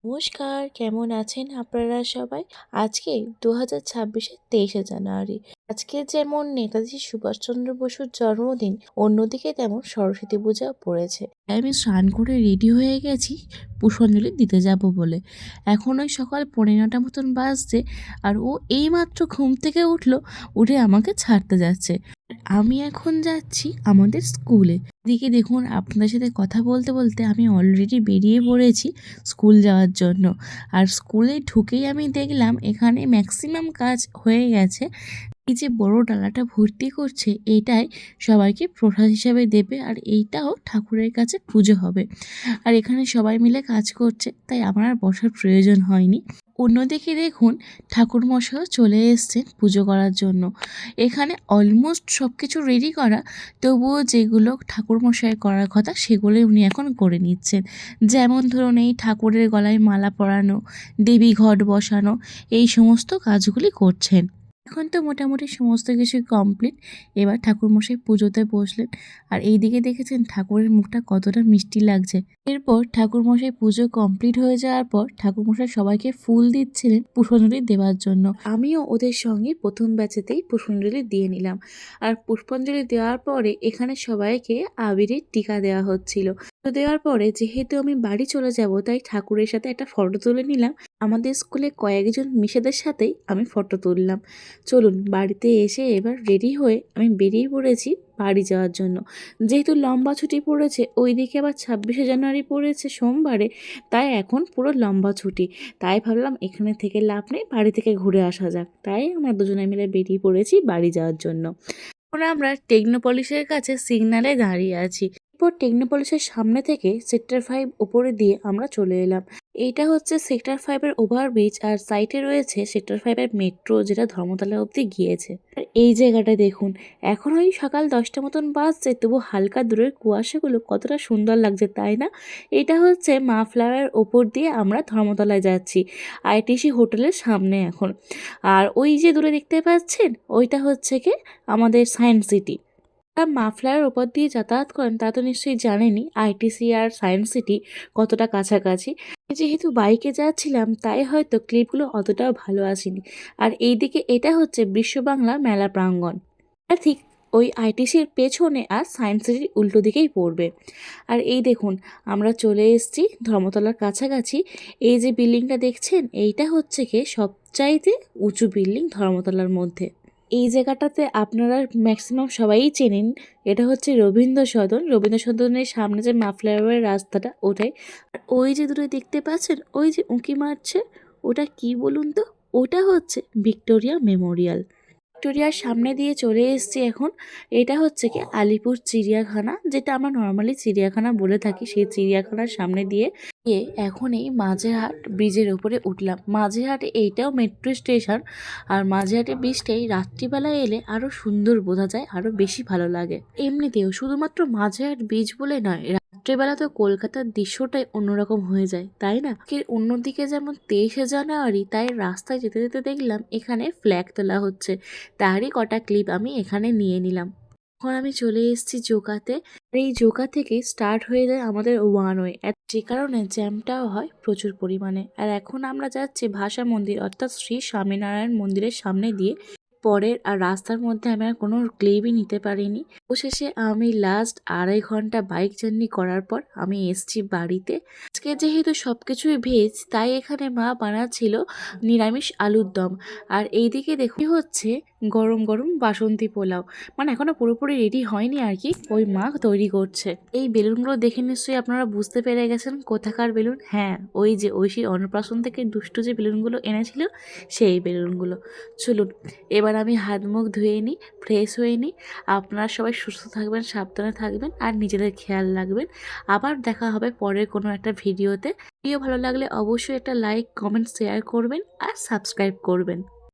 নমস্কার, কেমন আছেন আপনারা সবাই? আজকে ২০২৬-এর ২৩শে জানুয়ারি। আজকে যেমন নেতাজি সুভাষচন্দ্র বসুর জন্মদিন, অন্যদিকে তেমন সরস্বতী পূজাও পড়েছে। তাই আমি স্নান করে রেডি হয়ে গেছি পুষ্পাঞ্জলি দিতে যাব বলে। এখন ওই সকাল ৯:৩০ মতন বাজছে, আর ও এইমাত্র ঘুম থেকে উঠে আমাকে ছাড়তে যাচ্ছে। আমি এখন যাচ্ছি আমাদের স্কুলে। এদিকে দেখুন, আপনাদের সাথে কথা বলতে বলতে আমি অলরেডি বেরিয়ে পড়েছি স্কুল যাওয়ার জন্য। আর স্কুলে ঢুকেই আমি দেখলাম এখানে ম্যাক্সিমাম কাজ হয়ে গেছে। এই যে বড় ডালাটা ভর্তি করছে, এটাই সবাইকে প্রসাদ হিসাবে দেবে, আর এইটাও ঠাকুরের কাছে পুজো হবে। আর এখানে সবাই মিলে কাজ করছে, তাই আমার আর বসার প্রয়োজন হয়নি। অন্যদিকে দেখুন, ঠাকুরমশাইও চলে এসছেন পুজো করার জন্য। এখানে অলমোস্ট সব কিছু রেডি করা, তবুও যেগুলো ঠাকুরমশাইয়ের করার কথা সেগুলোই উনি এখন করে নিচ্ছেন। যেমন ধরুন, এই ঠাকুরের গলায় মালা পরানো, দেবী ঘট বসানো, এই সমস্ত কাজগুলি করছেন। এখন তো মোটামুটি সমস্ত কিছু কমপ্লিট। এবার ঠাকুরমশাই পুজোতে বসলেন, আর এইদিকে দেখেছেন ঠাকুরের মুখটা কতটা মিষ্টি লাগছে। এরপর ঠাকুরমশাই পুজো কমপ্লিট হয়ে যাওয়ার পর ঠাকুরমশাই সবাইকে ফুল দিচ্ছিলেন পুষ্পাঞ্জলি দেওয়ার জন্য। আমিও ওদের সঙ্গে প্রথম ব্যাচেতেই পুষ্পাঞ্জলি দিয়ে নিলাম। আর পুষ্পাঞ্জলি দেওয়ার পরে এখানে সবাইকে আবিরের টিকা দেওয়া হচ্ছিল। দেওয়ার পরে যেহেতু আমি বাড়ি চলে যাব, তাই ঠাকুরের সাথে একটা ফটো তুলে নিলাম। আমাদের স্কুলে কয়েকজন মিসেদের সাথেই আমি ফটো তুললাম। চলুন, বাড়িতে এসে এবার রেডি হয়ে আমি বেরিয়ে পড়েছি বাড়ি যাওয়ার জন্য। যেহেতু লম্বা ছুটি পড়েছে, ওইদিকে আবার ২৬শে জানুয়ারি পড়েছে সোমবারে, তাই এখন পুরো লম্বা ছুটি। তাই ভাবলাম এখানে থেকে লাভ নেই, বাড়ি থেকে ঘুরে আসা যাক। তাই আমরা দুজনে মিলে বেরিয়ে পড়েছি বাড়ি যাওয়ার জন্য। এখন আমরা টেকনোপলিসের কাছে সিগনালে দাঁড়িয়ে আছি। এরপর টেকনোপলিসের সামনে থেকে সেক্টর 5 ওপরে দিয়ে আমরা চলে এলাম। এইটা হচ্ছে সেক্টর 5 এর ওভারব্রিজ, আর সাইডে রয়েছে সেক্টর 5 এর মেট্রো, যেটা ধর্মতলা অবধি গিয়েছে। আর এই জায়গাটা দেখুন, এখন ওই সকাল 10টা মতন বাজছে, তবু হালকা দূরের কুয়াশাগুলো কতটা সুন্দর লাগছে, তাই না? এটা হচ্ছে মা ফ্লাওয়ার ওপর দিয়ে আমরা ধর্মতলায় যাচ্ছি, আইটিসি হোটেলের সামনে এখন। আর ওই যে দূরে দেখতে পাচ্ছেন, ওইটা হচ্ছে কি আমাদের সায়েন্স সিটি। মাফলার ওপর দিয়ে যাতায়াত করেন, তা তো নিশ্চয়ই জানেনই আইটিসি আর সায়েন্স সিটি কতটা কাছাকাছি। যেহেতু বাইকে যাচ্ছিলাম, তাই হয়তো ক্লিপগুলো অতটাও ভালো আসেনি। আর এইদিকে এটা হচ্ছে বিশ্ব বাংলা মেলা প্রাঙ্গণ। আর ঠিক ওই আইটিসির পেছনে আর সায়েন্স সিটির উল্টো দিকেই পড়বে। আর এই দেখুন, আমরা চলে এসেছি ধর্মতলার কাছাকাছি। এই যে বিল্ডিংটা দেখছেন, এইটা হচ্ছে কি সবচাইতে উঁচু বিল্ডিং ধর্মতলার মধ্যে। এই জায়গাটাতে আপনারা ম্যাক্সিমাম সবাই চেনেন। এটা হচ্ছে রবীন্দ্র সদন। রবীন্দ্র সদনের সামনে যে মাফলাওয়ারের রাস্তাটা, ওটাই। আর ওই যে দূরে দেখতে পাচ্ছেন, ওই যে উঁকি মারছে, ওটা কি বলুন তো? ওটা হচ্ছে ভিক্টোরিয়া মেমোরিয়াল। ভিক্টোরিয়ার সামনে দিয়ে চলে এসেছি এখন। এটা হচ্ছে কি আলিপুর চিড়িয়াখানা, যেটা আমরা নর্মালি চিড়িয়াখানা বলে থাকি। সেই চিড়িয়াখানার সামনে দিয়ে এখন এই মাঝেরহাট ব্রিজের ওপরে উঠলাম। মাঝেরহাটে এইটাও মেট্রো স্টেশন। আর মাঝেরহাটে ব্রিজটাই রাত্রিবেলায় এলে আরও সুন্দর বোঝা যায়, আরও বেশি ভালো লাগে। এমনিতেও শুধুমাত্র মাঝেরহাট ব্রিজ বলে নয়, রাত্রেবেলা তো কলকাতার দৃশ্যটাই অন্যরকম হয়ে যায়, তাই না? অন্যদিকে যেমন ২৩শে জানুয়ারি, তাই রাস্তায় যেতে যেতে দেখলাম এখানে ফ্ল্যাগ তোলা হচ্ছে। তারই কটা ক্লিপ আমি এখানে নিয়ে নিলাম। এখন আমি চলে এসেছি জোকাতে। আর এই জোকা থেকে স্টার্ট হয়ে যায় আমাদের ওয়ান ওয়ে, যে কারণে জ্যামটাও হয় প্রচুর পরিমাণে। আর এখন আমরা যাচ্ছি ভাষা মন্দির, অর্থাৎ শ্রী স্বামীনারায়ণ মন্দিরের সামনে দিয়ে। পরের আর রাস্তার মধ্যে আমি আর কোনো ক্লিপই নিতে পারিনি। অবশেষে আমি লাস্ট ২.৫ ঘন্টা বাইক জার্নি করার পর আমি এসছি বাড়িতে। আজকে যেহেতু সব কিছুই ভেজ, তাই এখানে মা বানাচ্ছিল নিরামিষ আলুর দম। আর এইদিকে দেখুন হচ্ছে গরম গরম বাসন্তী পোলাও। মানে এখনো পুরোপুরি রেডি হয়নি আর কি, ওই মা তৈরি করছে। এই বেলুনগুলো দেখে নিশ্চয়ই আপনারা বুঝতে পেরে গেছেন কোথাকার বেলুন। হ্যাঁ, ওই যে ঐশী অন্নপ্রাশন থেকে দুষ্টু যে বেলুনগুলো এনেছিল, সেই বেলুনগুলো। চলুন, এবার আমি হাত মুখ ধুয়ে নিই, ফ্রেশ হয়ে নিই। আপনারা সবাই সুস্থ থাকবেন, সাবধানে থাকবেন, আর নিজেদের খেয়াল রাখবেন। আবার দেখা হবে পরের কোনো একটা ভিডিওতে। ভিডিও ভালো লাগলে অবশ্যই একটা লাইক, কমেন্ট, শেয়ার করবেন আর সাবস্ক্রাইব করবেন।